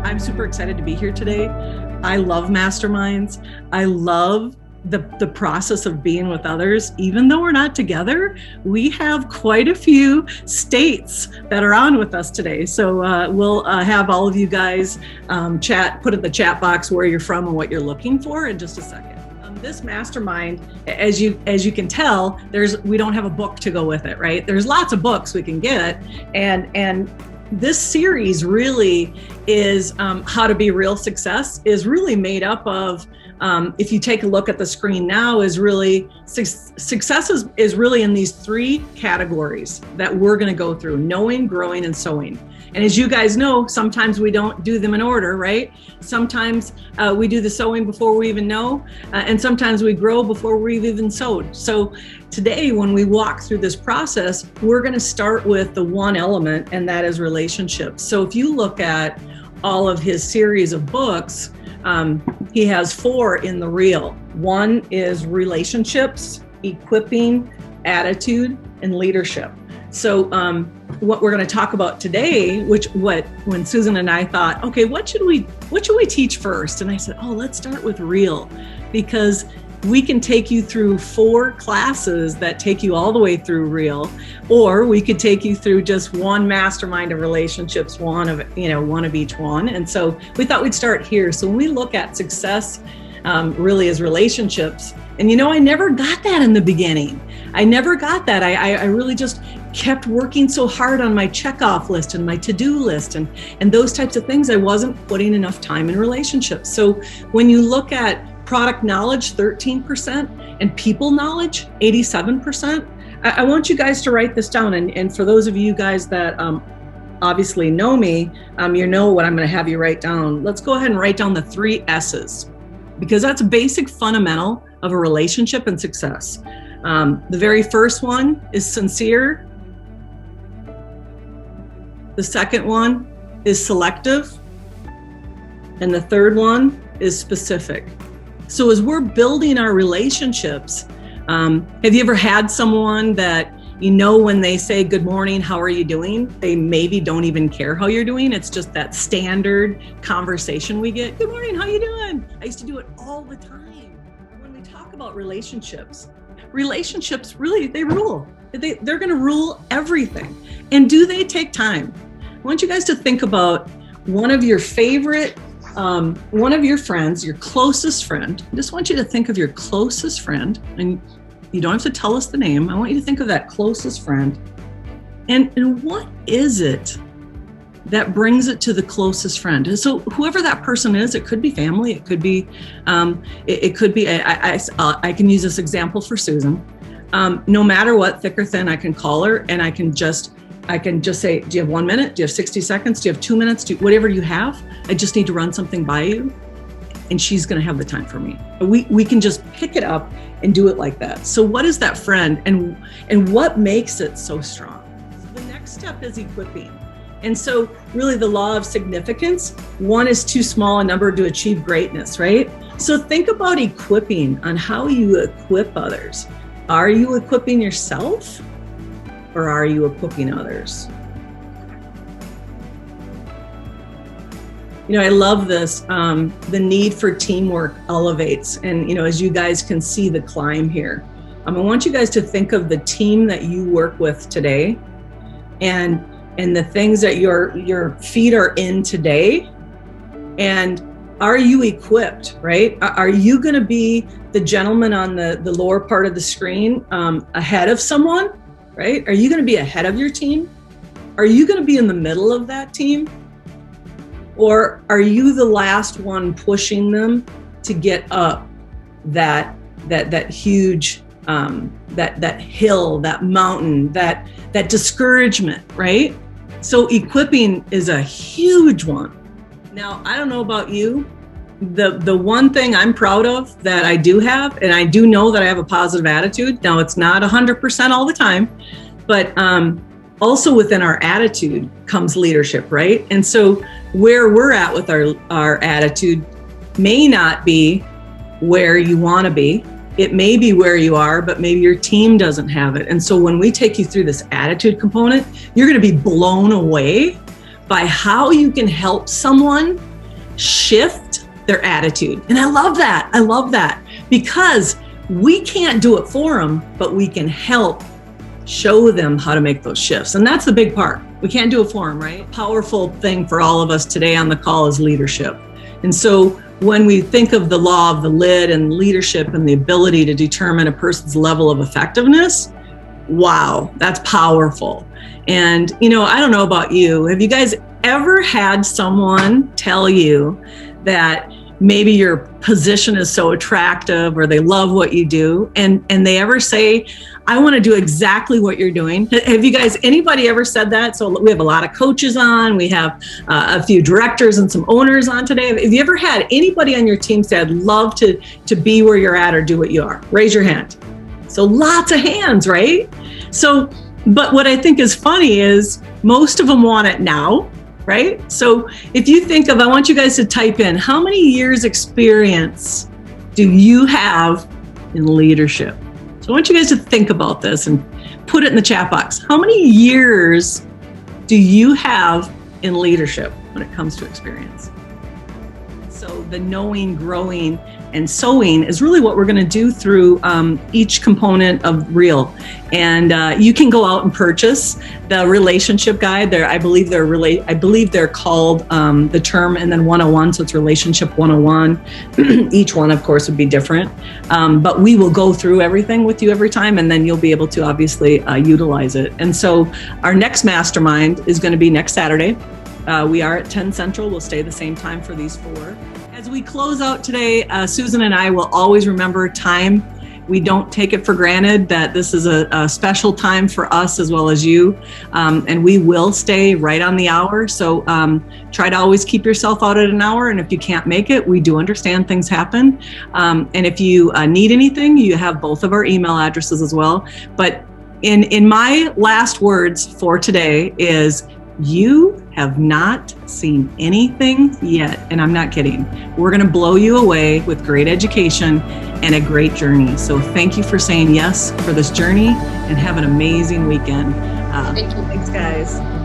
I'm super excited to be here today. I love masterminds. I love the process of being with others. Even though we're not together, we have quite a few states that are on with us today. So we'll have all of you guys put in the chat box where you're from and what you're looking for in just a second. This mastermind, as you can tell, we don't have a book to go with it, right? There's lots of books we can get, and this series really is how to be real success is really made up of, if you take a look at the screen now, is really success is really in these three categories that we're going to go through: knowing, growing, and sowing. And as you guys know, sometimes we don't do them in order, right? Sometimes we do the sowing before we even know, and sometimes we grow before we've even sowed. So today, when we walk through this process, we're going to start with the one element, and that is relationships. So if you look at all of his series of books, he has 4 in the reel. One is relationships, equipping, attitude, and leadership. So what we're going to talk about today, when Susan and I thought, okay, what should we teach first? And I said, let's start with real, because we can take you through 4 classes that take you all the way through real, or we could take you through just one mastermind of relationships, one of each one. And so we thought we'd start here. So when we look at success, really as relationships, and I never got that in the beginning. I never got that. I really just kept working so hard on my checkoff list and my to-do list and those types of things. I wasn't putting enough time in relationships. So when you look at product knowledge, 13%, and people knowledge, 87%, I want you guys to write this down. And for those of you guys that obviously know me, you know what I'm going to have you write down. Let's go ahead and write down the 3 S's, because that's a basic fundamental of a relationship and success. The very first one is sincere. The second one is selective. And the third one is specific. So as we're building our relationships, have you ever had someone that when they say good morning, how are you doing, they maybe don't even care how you're doing? It's just that standard conversation we get. Good morning, how you doing? I used to do it all the time. When we talk about relationships really, they rule. They're going to rule everything. And do they take time? I want you guys to think about one of your favorite, one of your friends, your closest friend. I just want you to think of your closest friend, and you don't have to tell us the name. I want you to think of that closest friend. And what is it that brings it to the closest friend? And so whoever that person is, it could be family, it could be, I can use this example for Susan. No matter what, thick or thin, I can call her and I can just say, do you have 1 minute? Do you have 60 seconds? Do you have 2 minutes? Whatever you have, I just need to run something by you. And she's going to have the time for me. We can just pick it up and do it like that. So what is that friend, and what makes it so strong? So the next step is equipping. And so really the law of significance, 1 is too small a number to achieve greatness, right? So think about equipping, on how you equip others. Are you equipping yourself, or are you equipping others? I love this. The need for teamwork elevates. And, as you guys can see the climb here, I want you guys to think of the team that you work with today and the things that your feet are in today. And are you equipped, right? Are you going to be the gentleman on the lower part of the screen ahead of someone, right? Are you going to be ahead of your team? Are you going to be in the middle of that team? Or are you the last one pushing them to get up that huge, that hill, that mountain, that discouragement, right? So equipping is a huge one. Now, I don't know about you. The one thing I'm proud of that I do have, and I do know that I have a positive attitude. Now, it's not 100% all the time, but also within our attitude comes leadership, right? And so where we're at with our attitude may not be where you want to be. It may be where you are, but maybe your team doesn't have it. And so when we take you through this attitude component, you're going to be blown away by how you can help someone shift their attitude. And I love that. I love that, because we can't do it for them, but we can help show them how to make those shifts. And that's the big part. We can't do it for them, right? Powerful thing for all of us today on the call is leadership. And so when we think of the law of the lid and leadership and the ability to determine a person's level of effectiveness, wow, that's powerful. And, I don't know about you. Have you guys ever had someone tell you that maybe your position is so attractive or they love what you do, and they ever say, I want to do exactly what you're doing? Have you guys, anybody ever said that? So we have a lot of coaches on, we have a few directors and some owners on today. Have you ever had anybody on your team say, I'd love to be where you're at or do what you are? Raise your hand. So lots of hands, right? So, but what I think is funny is most of them want it now, right? So if you think of, I want you guys to type in, how many years experience do you have in leadership? So I want you guys to think about this and put it in the chat box. How many years do you have in leadership when it comes to experience? So the knowing, growing, and sowing is really what we're going to do through each component of Real. And you can go out and purchase the relationship guide. I believe they're called the term and then 101. So it's relationship 101. Each one, of course, would be different. But we will go through everything with you every time, and then you'll be able to obviously utilize it. And so our next mastermind is going to be next Saturday. We are at 10 Central. We'll stay the same time for these 4. As we close out today, Susan and I will always remember time. We don't take it for granted that this is a special time for us as well as you. And we will stay right on the hour. So try to always keep yourself out at an hour. And if you can't make it, we do understand things happen. And if you need anything, you have both of our email addresses as well. But in my last words for today is, you have not seen anything yet, and I'm not kidding. We're going to blow you away with great education and a great journey. So thank you for saying yes for this journey, and have an amazing weekend. Thank you. Thanks, guys.